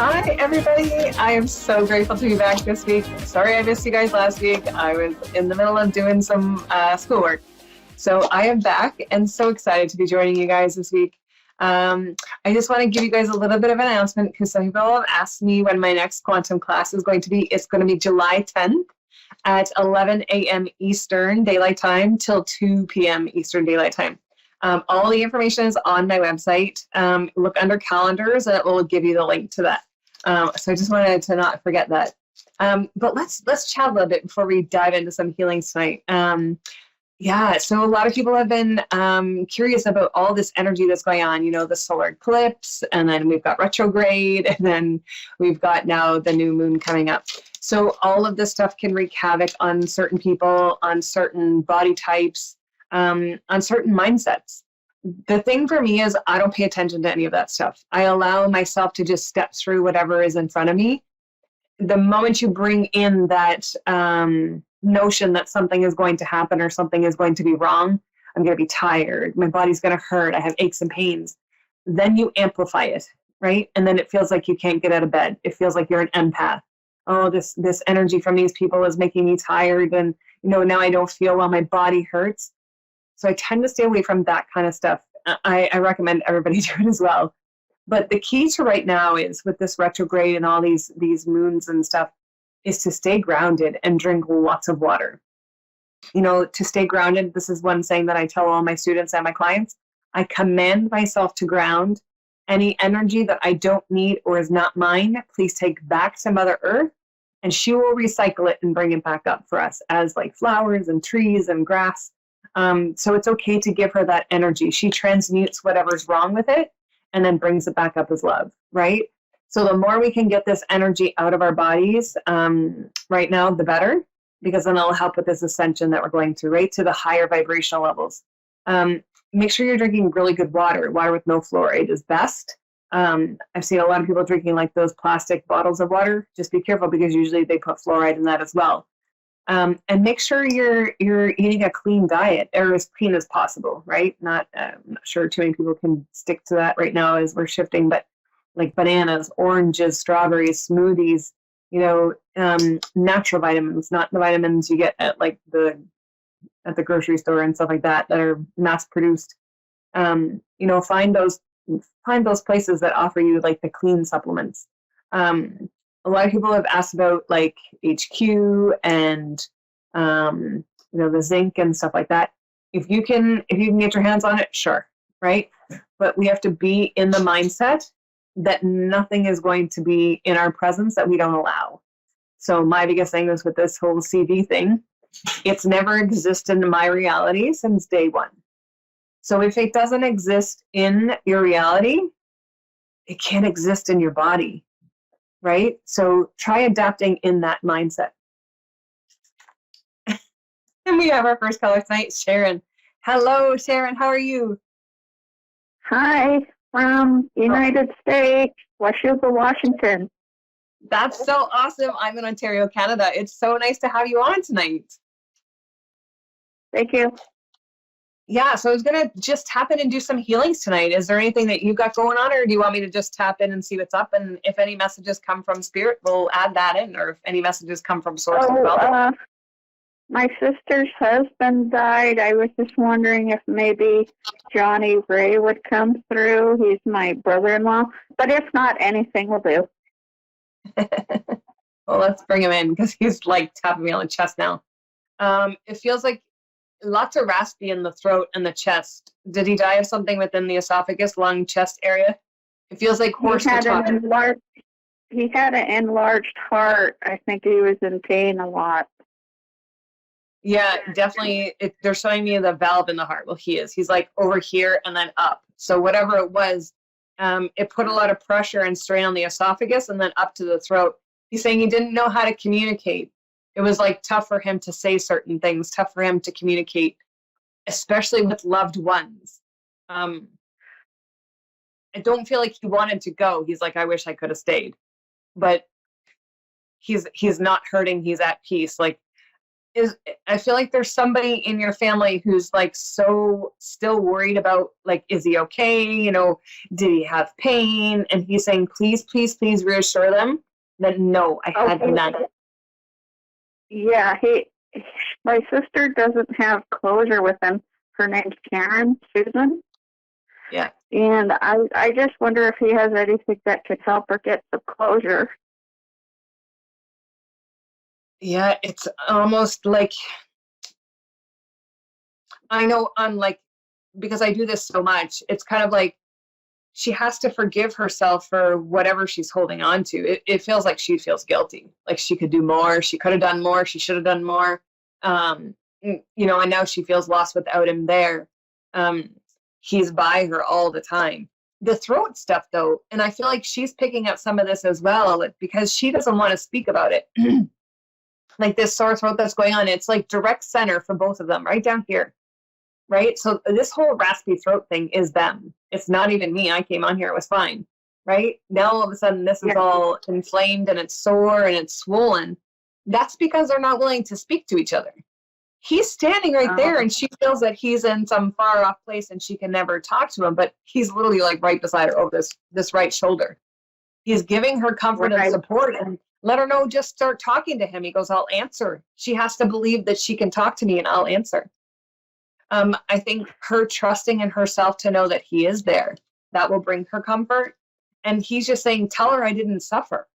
Hi, everybody. I am so grateful to be back this week. Sorry I missed you guys last week. I was in the middle of doing some schoolwork. So I am back and so excited to be joining you guys this week. I just want to give you guys a little bit of an announcement because some people have asked me when my next quantum class is going to be. It's going to be July 10th at 11 a.m. Eastern Daylight Time till 2 p.m. Eastern Daylight Time. All the information is on my website. Look under calendars and it will give you the link to that. So I just wanted to not forget that. But let's chat a little bit before we dive into some healings tonight. So a lot of people have been curious about all this energy that's going on, the solar eclipse, and then we've got retrograde, and then we've got now the new moon coming up. So all of this stuff can wreak havoc on certain people, on certain body types, on certain mindsets. The thing for me is I don't pay attention to any of that stuff. I allow myself to just step through whatever is in front of me. The moment you bring in that notion that something is going to happen or something is going to be wrong, I'm going to be tired, my body's going to hurt, I have aches and pains, then you amplify it, right? And then it feels like you can't get out of bed. It feels like you're an empath. Oh, this energy from these people is making me tired, and now I don't feel well, my body hurts. So I tend to stay away from that kind of stuff. I recommend everybody do it as well. But the key to right now is with this retrograde and all these moons and stuff is to stay grounded and drink lots of water. To stay grounded, this is one saying that I tell all my students and my clients. I command myself to ground. Any energy that I don't need or is not mine, please take back to Mother Earth, and she will recycle it and bring it back up for us as like flowers and trees and grass. So it's okay to give her that energy. She transmutes whatever's wrong with it and then brings it back up as love, right? So the more we can get this energy out of our bodies right now, the better, because then it'll help with this ascension that we're going through, right, to the higher vibrational levels. Make sure you're drinking really good water. Water with no fluoride is best. I've seen a lot of people drinking like those plastic bottles of water. Just be careful because usually they put fluoride in that as well. And make sure you're eating a clean diet, or as clean as possible, right? I'm not sure too many people can stick to that right now as we're shifting, but like bananas, oranges, strawberries, smoothies, natural vitamins, not the vitamins you get at like at the grocery store and stuff like that are mass produced. Find those places that offer you like the clean supplements. A lot of people have asked about like HQ and the zinc and stuff like that. If you can get your hands on it, sure, right? But we have to be in the mindset that nothing is going to be in our presence that we don't allow. So my biggest thing is with this whole CV thing, it's never existed in my reality since day one. So if it doesn't exist in your reality, it can't exist in your body. Right? So try adapting in that mindset. And we have our first caller tonight, Sharon. Hello, Sharon. How are you? Hi, from United States, Washougal, Washington. That's so awesome. I'm in Ontario, Canada. It's so nice to have you on tonight. Thank you. Yeah, so I was going to just tap in and do some healings tonight. Is there anything that you got going on, or do you want me to just tap in and see what's up? And if any messages come from Spirit, we'll add that in, or if any messages come from Source as well. My sister's husband died. I was just wondering if maybe Johnny Ray would come through. He's my brother-in-law. But if not, anything will do. Well, let's bring him in because he's like tapping me on the chest now. It feels like lots of raspy in the throat and the chest. Did he die of something within the esophagus, lung, chest area? It feels like hoarse. He had an enlarged heart. I think he was in pain a lot. Yeah, definitely. They're showing me the valve in the heart. Well, he's like over here and then up. So whatever it was, it put a lot of pressure and strain on the esophagus and then up to the throat. He's saying he didn't know how to communicate. It was like tough for him to say certain things, tough for him to communicate, especially with loved ones. I don't feel like he wanted to go. He's like, I wish I could have stayed. But he's not hurting. He's at peace. Like is I feel like there's somebody in your family who's like so still worried about like, is he okay? You know, did he have pain? And he's saying, please, please, please reassure them that no, I had Okay. none. Yeah, my sister doesn't have closure with him. Her name's Karen, Susan. Yeah. And I just wonder if he has anything that could help her get some closure. Yeah, it's almost like I know on like because I do this so much, it's kind of like she has to forgive herself for whatever she's holding on to. It feels like she feels guilty, like she could do more, she could have done more, she should have done more. You know, and now she feels lost without him there. Um, he's by her all the time. The throat stuff, though, and I feel like she's picking up some of this as well, like, because she doesn't want to speak about it. Like this sore throat that's going on, it's like direct center for both of them, right down here. Right? So this whole raspy throat thing is them. It's not even me. I came on here, it was fine. Right? Now all of a sudden this is all inflamed and it's sore and it's swollen. That's because they're not willing to speak to each other. He's standing right there and she feels that he's in some far off place and she can never talk to him, but he's literally like right beside her over this right shoulder. He's giving her comfort and support and let her know, just start talking to him. He goes, I'll answer. She has to believe that she can talk to me and I'll answer. I think her trusting in herself to know that he is there, that will bring her comfort. And he's just saying, tell her I didn't suffer.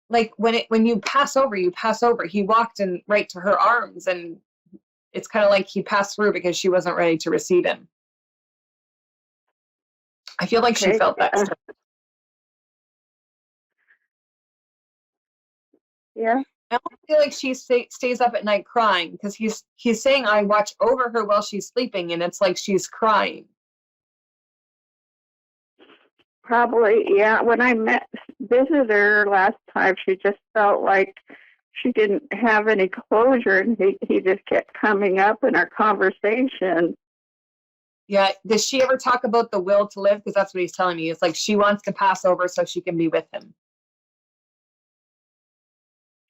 Like when you pass over, you pass over. He walked in right to her arms and it's kind of like he passed through because she wasn't ready to receive him. I feel like she felt that. Yeah. I don't feel like she stays up at night crying because he's saying I watch over her while she's sleeping and it's like she's crying. Probably, yeah. When I visited her last time, she just felt like she didn't have any closure, and he just kept coming up in our conversation. Yeah. Does she ever talk about the will to live? Because that's what he's telling me. It's like she wants to pass over so she can be with him.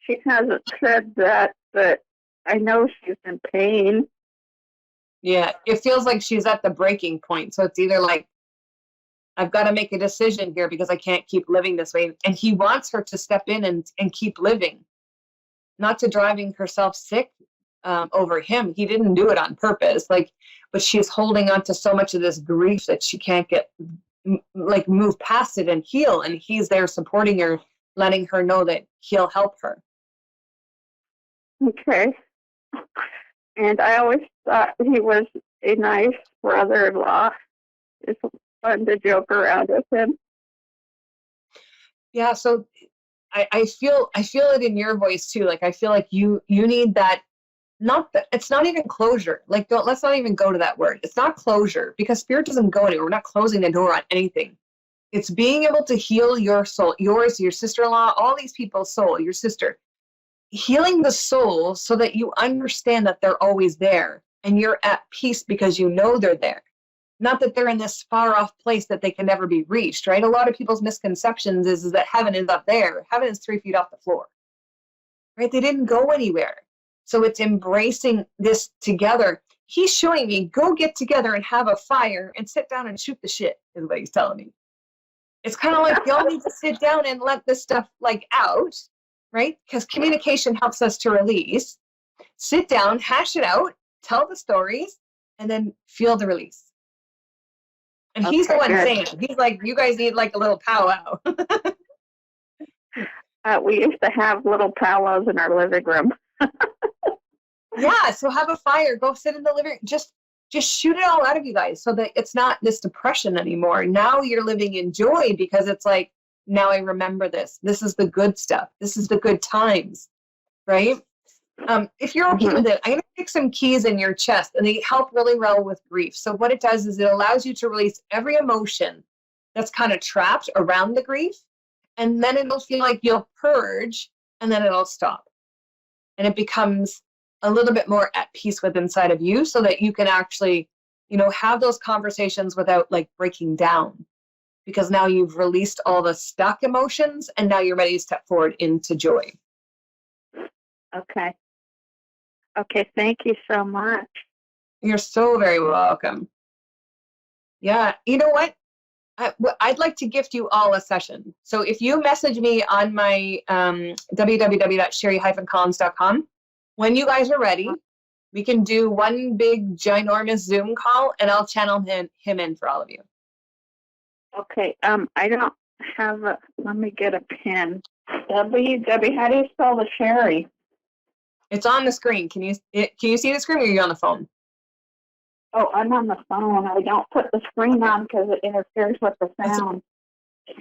She hasn't said that, but I know she's in pain. Yeah. It feels like she's at the breaking point. So it's either like, I've got to make a decision here because I can't keep living this way. And he wants her to step in and keep living, not to driving herself sick over him. He didn't do it on purpose. Like, but she's holding on to so much of this grief that she can't like move past it and heal. And he's there supporting her, letting her know that he'll help her. Okay. And I always thought he was a nice brother-in-law. It's fun to joke around with him. Yeah, so I feel it in your voice too. Like I feel like you need that. It's not even closure. Like let's not even go to that word. It's not closure because spirit doesn't go anywhere. We're not closing the door on anything. It's being able to heal your soul, yours, your sister-in-law, all these people's soul, your sister. Healing the soul so that you understand that they're always there and you're at peace because you know they're there. Not that they're in this far off place that they can never be reached, right? A lot of people's misconceptions is that heaven is up there. Heaven is 3 feet off the floor, right? They didn't go anywhere. So it's embracing this together. He's showing me, go get together and have a fire and sit down and shoot the shit, is what he's telling me. It's kind of like y'all need to sit down and let this stuff like out, right? Because communication helps us to release. Sit down, hash it out, tell the stories, and then feel the release. And he's the one saying it. He's like, you guys need like a little powwow. We used to have little powwows in our living room. Yeah, so have a fire, go sit in the living room, just shoot it all out of you guys so that it's not this depression anymore. Now you're living in joy because it's like, now I remember this. This is the good stuff. This is the good times, right? If you're okay with it, I'm going to pick some keys in your chest and they help really well with grief. So what it does is it allows you to release every emotion that's kind of trapped around the grief. And then it'll feel like you'll purge and then it'll stop. And it becomes a little bit more at peace with inside of you so that you can actually, have those conversations without like breaking down. Because now you've released all the stuck emotions and now you're ready to step forward into joy. Okay. Okay, thank you so much. You're so very welcome. Yeah, you know what? I'd like to gift you all a session. So if you message me on my www.sheri-collins.com, when you guys are ready, we can do one big ginormous Zoom call, and I'll channel him in for all of you. Okay, I don't have a, let me get a pen. W, how do you spell the Sheri? It's on the screen. Can you see the screen, or are you on the phone? Oh, I'm on the phone. I don't put the screen on because it interferes with the sound.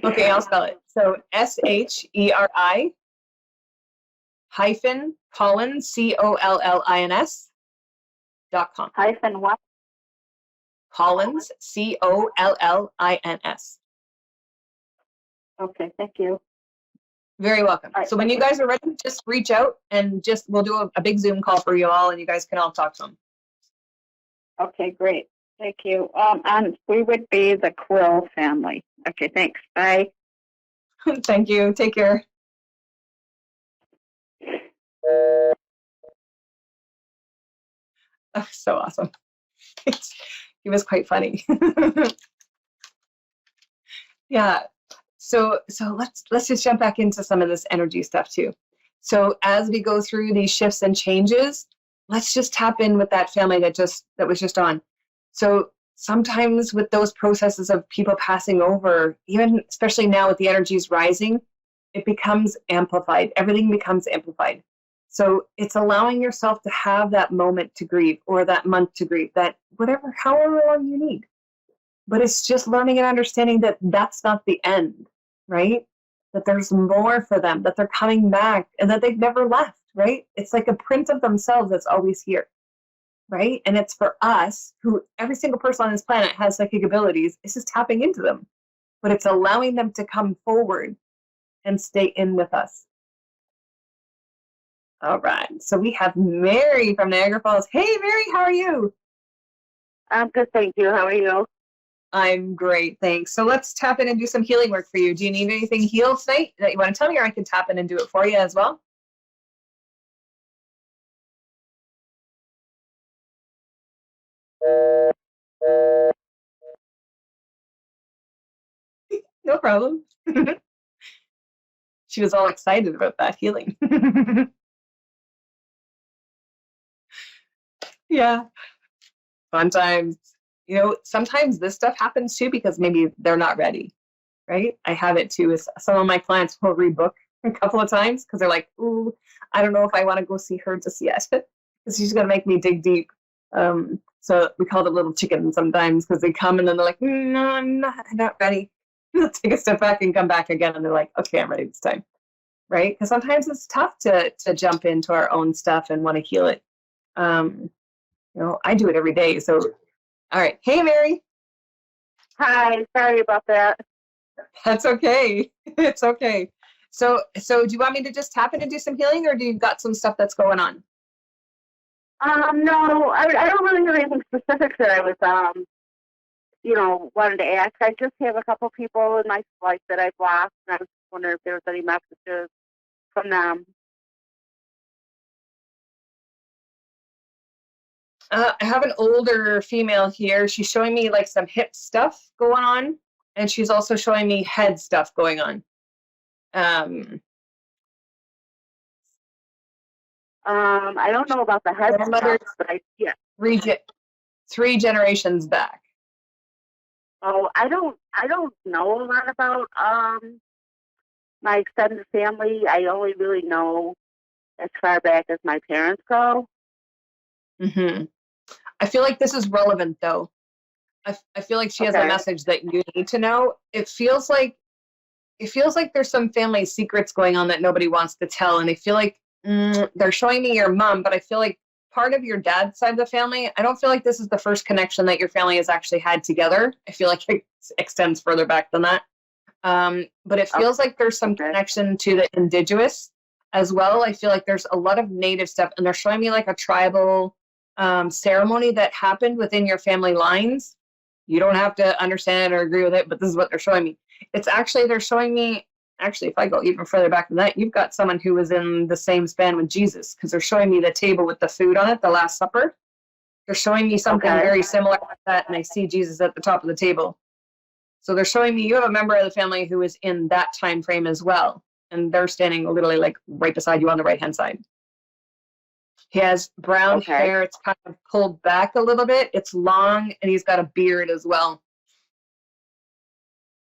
Okay, I'll spell it. So SHERI hyphen Collins, COLLINS.com. Hyphen what? Collins, COLLINS. Okay, thank you. Very welcome. All right, so when you guys are ready, just reach out and we'll do a big Zoom call for you all, and you guys can all talk to them. Okay, great. Thank you. And we would be the Quill family. Okay, thanks. Bye. Thank you. Take care. Oh, so awesome. He was quite funny. Yeah. So let's just jump back into some of this energy stuff too. So as we go through these shifts and changes, let's just tap in with that family that was just on. So sometimes with those processes of people passing over, even especially now with the energies rising, it becomes amplified. Everything becomes amplified. So it's allowing yourself to have that moment to grieve, or that month to grieve, that whatever, however long you need. But it's just learning and understanding that that's not the end, right? That there's more for them, that they're coming back, and that they've never left, right? It's like a print of themselves that's always here, right? And it's for us, who every single person on this planet has psychic abilities, it's just tapping into them. But it's allowing them to come forward and stay in with us. All right. So we have Mary from Niagara Falls. Hey, Mary, how are you? I'm good, thank you. How are you? I'm great, thanks. So let's tap in and do some healing work for you. Do you need anything healed tonight that you want to tell me, or I can tap in and do it for you as well? No problem. She was all excited about that healing. Yeah. Sometimes, sometimes this stuff happens too because maybe they're not ready, right? I have it too. With some of my clients will rebook a couple of times because they're like, ooh, I don't know if I want to go see her just yet because she's going to make me dig deep. So we call them little chickens sometimes because they come and then they're like, no, I'm not ready. They'll take a step back and come back again, and they're like, okay, I'm ready this time, right? Because sometimes it's tough to jump into our own stuff and want to heal it. I do it every day. So, all right. Hey, Mary. Hi, sorry about that. That's okay. It's okay. So do you want me to just tap in and do some healing, or do you got some stuff that's going on? No, I don't really have anything specific that I was, wanted to ask. I just have a couple people in my life that I've lost, and I was wondering if there was any messages from them. I have an older female here. She's showing me like some hip stuff going on, and she's also showing me head stuff going on. I don't know about the head stuff, but yeah. Three generations back. Oh, I don't know a lot about my extended family. I only really know as far back as my parents go. Mm-hmm. I feel like this is relevant, though. I feel like she has a message that you need to know. It feels like there's some family secrets going on that nobody wants to tell, and I feel like they're showing me your mom, but I feel like part of your dad's side of the family, I don't feel like this is the first connection that your family has actually had together. I feel like it extends further back than that. But it feels like there's some connection to the indigenous as well. I feel like there's a lot of native stuff, and they're showing me like a tribal ceremony that happened within your family lines. You don't have to understand it or agree with it, but this is what they're showing me. It's actually, they're showing me actually, if I go even further back than that, you've got someone who was in the same span with Jesus, because they're showing me the table with the food on it, the Last Supper. They're showing me something very similar like that, and I see Jesus at the top of the table. So they're showing me you have a member of the family who is in that time frame as well, and they're standing literally like right beside you on the right-hand side. He has brown hair. It's kind of pulled back a little bit. It's long, and he's got a beard as well.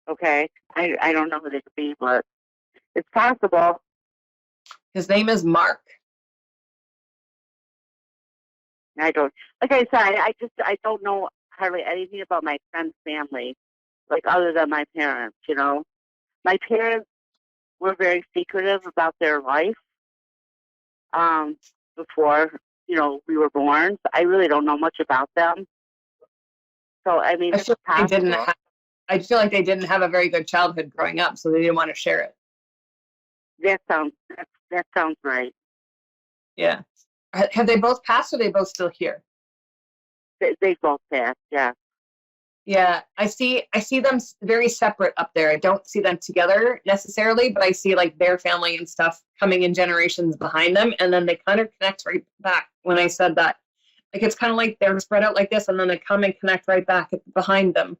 Okay. I don't know who this could be, but it's possible. His name is Mark. I don't, like I said, I don't know hardly anything about my friend's family, like other than my parents, you know. My parents were very secretive about their life before, you know, we were born. So I really don't know much about them. So, I mean, it's possible. I feel like they didn't have a very good childhood growing up, so they didn't want to share it. That sounds right. Yeah. Have they both passed, or are they both still here? They both passed, yeah. Yeah, I see them very separate up there. I don't see them together necessarily, but I see like their family and stuff coming in generations behind them, and then they kind of connect right back when I said that. Like it's kind of like they're spread out like this, and then they come and connect right back behind them.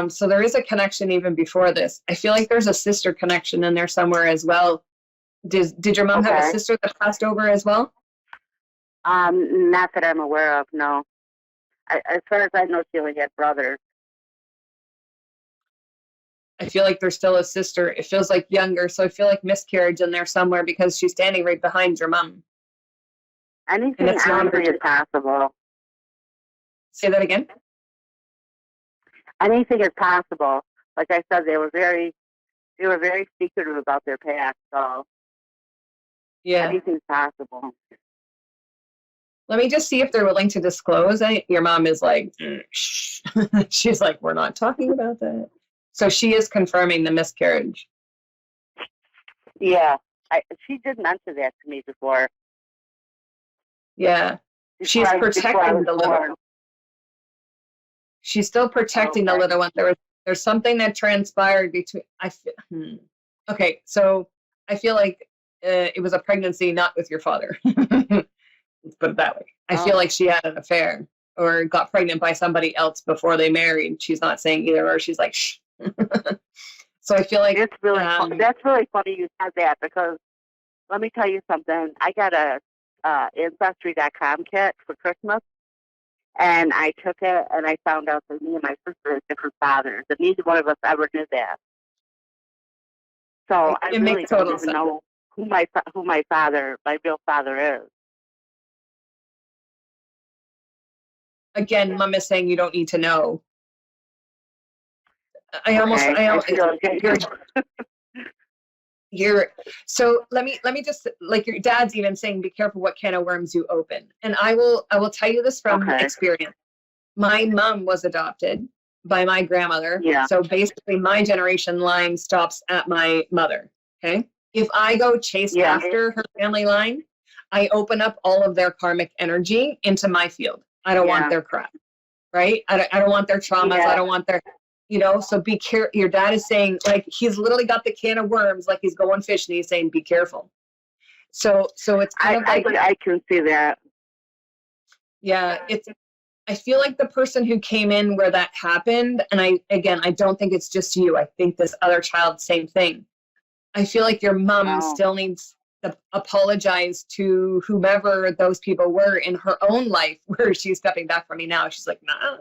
So there is a connection even before this. I feel like there's a sister connection in there somewhere as well. Did your mom have a sister that passed over as well? Not that I'm aware of, no. As far as I know, she only had brothers. I feel like there's still a sister. It feels like younger, so I feel like miscarriage in there somewhere because she's standing right behind your mom. Anything honestly is possible. Say that again? Anything is possible. Like I said, they were very secretive about their past, so yeah, anything's possible. Let me just see if they're willing to disclose. Your mom is like, shh. She's like, we're not talking about that. So she is confirming the miscarriage. Yeah, she did mention that to me before. Yeah, she's protecting the little one. She's still protecting the little one. There's something that transpired between. Okay, so I feel like it was a pregnancy not with your father. Let's put it that way. I feel like she had an affair or got pregnant by somebody else before they married. She's not saying either, or she's like, shh. So I feel like that's really funny you said that, because let me tell you something. I got a Ancestry.com kit for Christmas, and I took it and I found out that me and my sister had different fathers, and neither one of us ever knew that. So I really don't even know who my real father is. Again, Mom is saying you don't need to know. So let me just, like, your dad's even saying, be careful what can of worms you open. And I will tell you this from experience. My mom was adopted by my grandmother. Yeah. So basically my generation line stops at my mother. Okay. If I go chase after her family line, I open up all of their karmic energy into my field. I don't want their crap, right? I don't want their traumas. I don't want their, so be careful. Your dad is saying, like, he's literally got the can of worms, like he's going fishing. He's saying, be careful. So it's kind of like, I can see that. Yeah. I feel like the person who came in where that happened, and I don't think it's just you. I think this other child, same thing. I feel like your mom still needs to apologize to whomever those people were in her own life, where she's stepping back from me now. She's like, nah.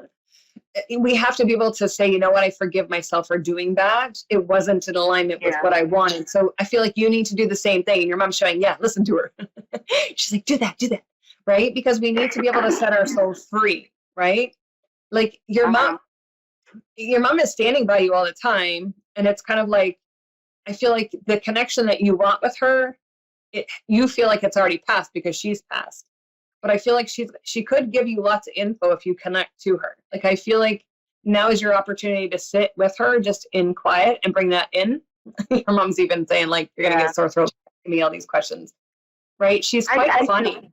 We have to be able to say, you know what, I forgive myself for doing that. It wasn't in alignment with what I wanted. So I feel like you need to do the same thing. And your mom's showing, listen to her. She's like, do that, right? Because we need to be able to set ourselves free, right? Like your mom is standing by you all the time. And it's kind of like, I feel like the connection that you want with her, you feel like it's already passed because she's passed. But I feel like she could give you lots of info if you connect to her. Like, I feel like now is your opportunity to sit with her just in quiet and bring that in. Your mom's even saying, like, you're going to get sore throat asking me all these questions. Right? She's quite funny.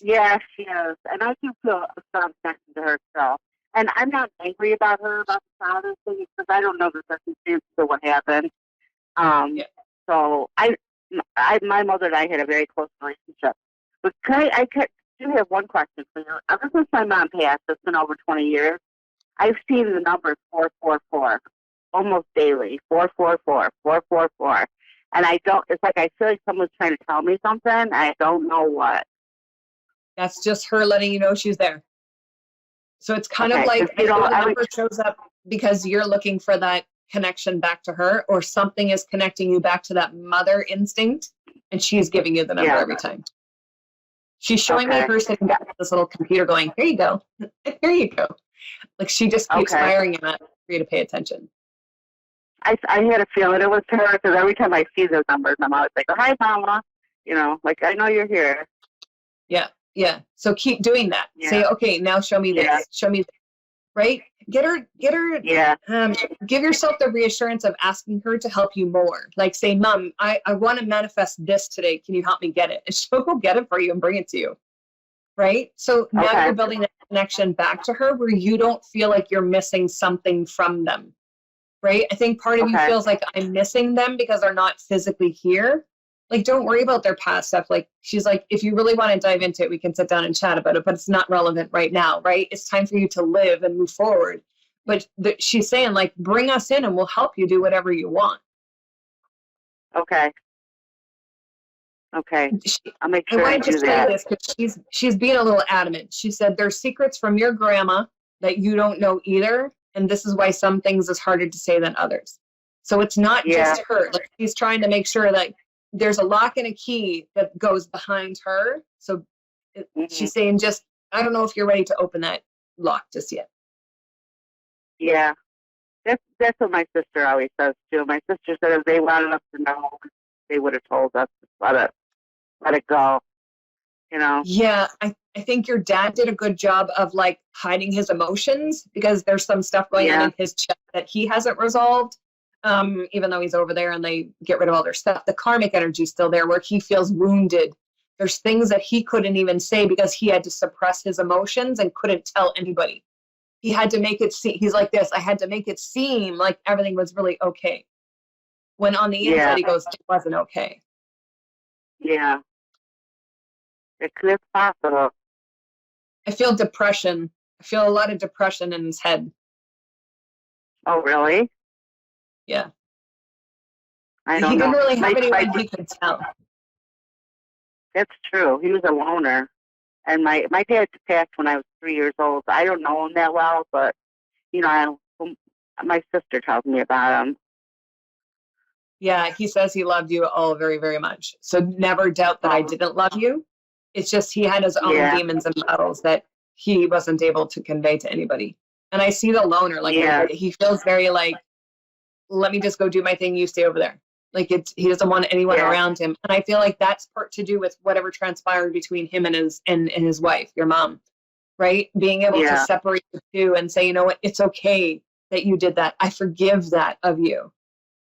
Yeah, she is. And I do feel a strong connection to her still. And I'm not angry about her, about the father thing, because I don't know the circumstances of what happened. Yeah. So my mother and I had a very close relationship. But do have one question for you. Ever since my mom passed, it's been over 20 years. I've seen the number 444 almost daily. 444, 444. And I don't. It's like I feel like someone's trying to tell me something. I don't know what. That's just her letting you know she's there. So it's kind of like, You know, the number shows up because you're looking for that connection back to her, or something is connecting you back to that mother instinct, and she's giving you the number every time. She's showing me her sitting down at this little computer going, here you go. Here you go. Like she just keeps firing at for you to pay attention. I had a feeling it was her, because every time I see those numbers, I'm always like, oh, hi, Mama. You know, like, I know you're here. Yeah. Yeah. So keep doing that. Yeah. Say, okay, now show me this. Show me this. Right? Get her, give yourself the reassurance of asking her to help you more. Like say, Mom, I want to manifest this today. Can you help me get it? And she'll go get it for you and bring it to you. Right? So now you're building that connection back to her where you don't feel like you're missing something from them. Right? I think part of you feels like I'm missing them because they're not physically here. Like, don't worry about their past stuff. Like, she's like, if you really want to dive into it, we can sit down and chat about it, but it's not relevant right now, right? It's time for you to live and move forward. But she's saying, like, bring us in and we'll help you do whatever you want. Okay. I'll make sure I I want to do just that. say this because she's being a little adamant. She said there's secrets from your grandma that you don't know either, and this is why some things is harder to say than others. So it's not just her. Like, she's trying to make sure that there's a lock and a key that goes behind her. So she's saying, just, I don't know if you're ready to open that lock just yet. Yeah. That's what my sister always says too. My sister said if they wanted us to know, they would have told us to let it go. You know? Yeah, I think your dad did a good job of like hiding his emotions because there's some stuff going on in his chest that he hasn't resolved. Even though he's over there and they get rid of all their stuff, the karmic energy is still there where he feels wounded. There's things that he couldn't even say because he had to suppress his emotions and couldn't tell anybody. He had to make it seem, he's like this, I had to make it seem like everything was really okay. When on the inside he goes, it wasn't okay. Yeah. It's possible. I feel depression. I feel a lot of depression in his head. Oh, really? Yeah. I don't he know. Didn't really have anyone he could tell. That's true. He was a loner. And my dad passed when I was 3 years old. I don't know him that well, but, you know, my sister tells me about him. Yeah, he says he loved you all very, very much. So never doubt that I didn't love you. It's just he had his own demons and battles that he wasn't able to convey to anybody. And I see the loner. Like, he feels very like, let me just go do my thing. You stay over there. Like he doesn't want anyone around him. And I feel like that's part to do with whatever transpired between him and his wife, your mom, right? Being able to separate the two and say, you know what, it's okay that you did that. I forgive that of you,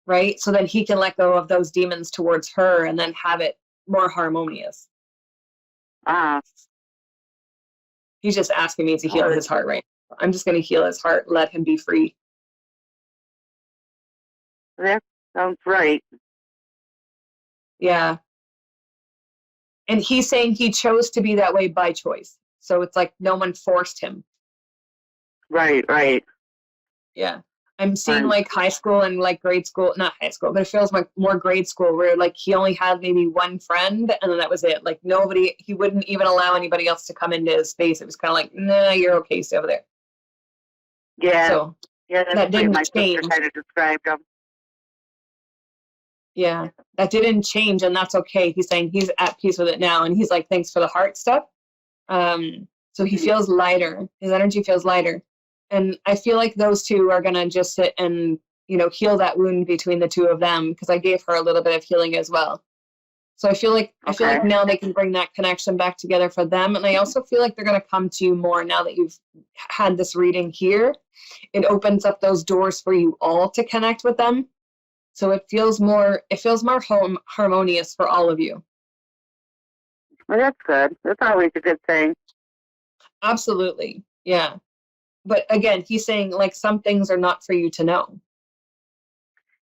right? So that he can let go of those demons towards her and then have it more harmonious. He's just asking me to heal his heart right now. I'm just going to heal his heart, let him be free. That sounds right. Yeah. And he's saying he chose to be that way by choice. So it's like no one forced him. Right. Yeah. I'm seeing like high school and like grade school, not high school, but it feels like more grade school where like he only had maybe one friend and then that was it. Like nobody, he wouldn't even allow anybody else to come into his space. It was kind of like, nah, you're okay, stay over there. Yeah. So that didn't change. Sister kind of described him. Yeah, that didn't change and that's okay. He's saying he's at peace with it now. And he's like, thanks for the heart stuff. So he feels lighter. His energy feels lighter. And I feel like those two are going to just sit and, you know, heal that wound between the two of them because I gave her a little bit of healing as well. So I feel like now they can bring that connection back together for them. And I also feel like they're going to come to you more now that you've had this reading here. It opens up those doors for you all to connect with them. So it feels more harmonious for all of you. Well, that's good. That's always a good thing. Absolutely. Yeah. But again, he's saying like some things are not for you to know.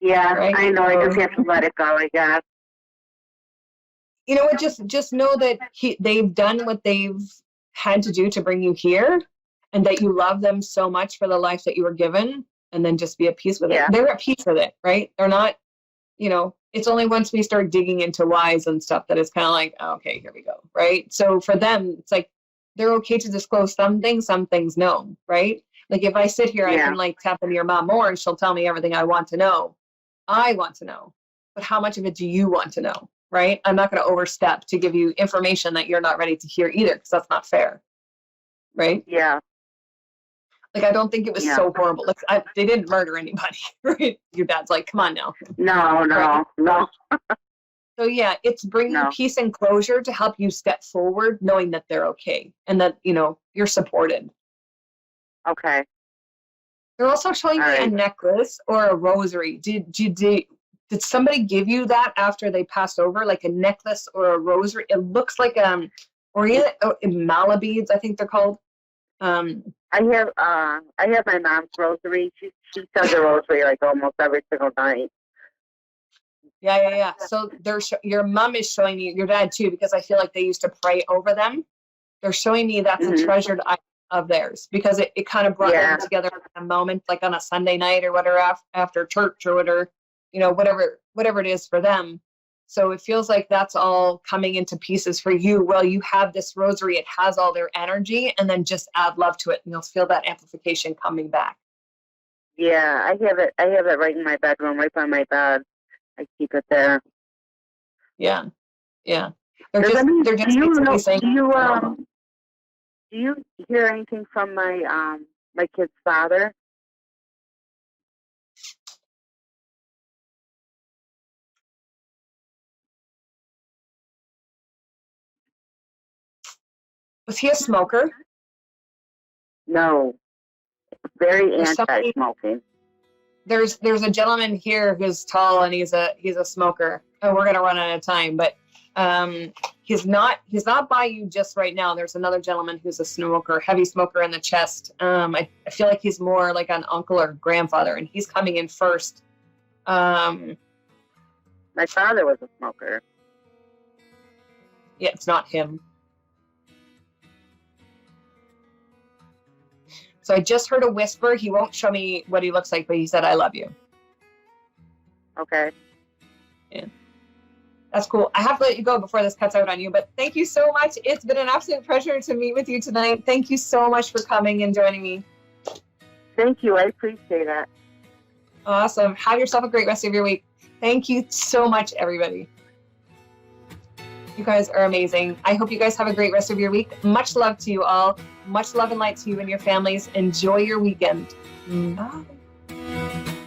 Yeah, Right? I know. I just have to let it go, I guess. You know what? Just know that they've done what they've had to do to bring you here, and that you love them so much for the life that you were given, and then just be at peace with it. Yeah. They're at peace with it, right? They're not, it's only once we start digging into whys and stuff that it's kind of like, oh, okay, here we go, right? So for them, it's like they're okay to disclose some things no, right? Like if I sit here, I can like tap into your mom more and she'll tell me everything I want to know. I want to know, but how much of it do you want to know, right? I'm not going to overstep to give you information that you're not ready to hear either, because that's not fair, right? Yeah. Like, I don't think it was so horrible. Like, they didn't murder anybody, right? Your dad's like, come on now. No. So yeah, it's bringing peace and closure to help you step forward, knowing that they're okay and that, you're supported. Okay. They're also showing me a necklace or a rosary. Did somebody give you that after they passed over, like a necklace or a rosary? It looks like mala beads, I think they're called. I have my mom's rosary. She says a rosary like almost every single night. Yeah. So your mom is showing me, your dad too, because I feel like they used to pray over them. They're showing me that's a treasured item of theirs, because it kind of brought them together in a moment, like on a Sunday night or whatever, after church or whatever, whatever it is for them. So it feels like that's all coming into pieces for you. Well, you have this rosary, it has all their energy, and then just add love to it and you'll feel that amplification coming back. Yeah, I have it right in my bedroom, right by my bed. I keep it there. Yeah. They're just saying, do you hear anything from my my kid's father? was he a smoker? No. Very anti-smoking. There's a gentleman here who's tall and he's a smoker. And we're gonna run out of time, but he's not by you just right now. There's another gentleman who's a smoker, heavy smoker in the chest. I feel like he's more like an uncle or grandfather, and he's coming in first. My father was a smoker. Yeah, it's not him. So I just heard a whisper. He won't show me what he looks like, but he said, I love you. Okay. Yeah. That's cool. I have to let you go before this cuts out on you, but thank you so much. It's been an absolute pleasure to meet with you tonight. Thank you so much for coming and joining me. Thank you. I appreciate it. Awesome. Have yourself a great rest of your week. Thank you so much, everybody. You guys are amazing. I hope you guys have a great rest of your week. Much love to you all. Much love and light to you and your families. Enjoy your weekend. Bye.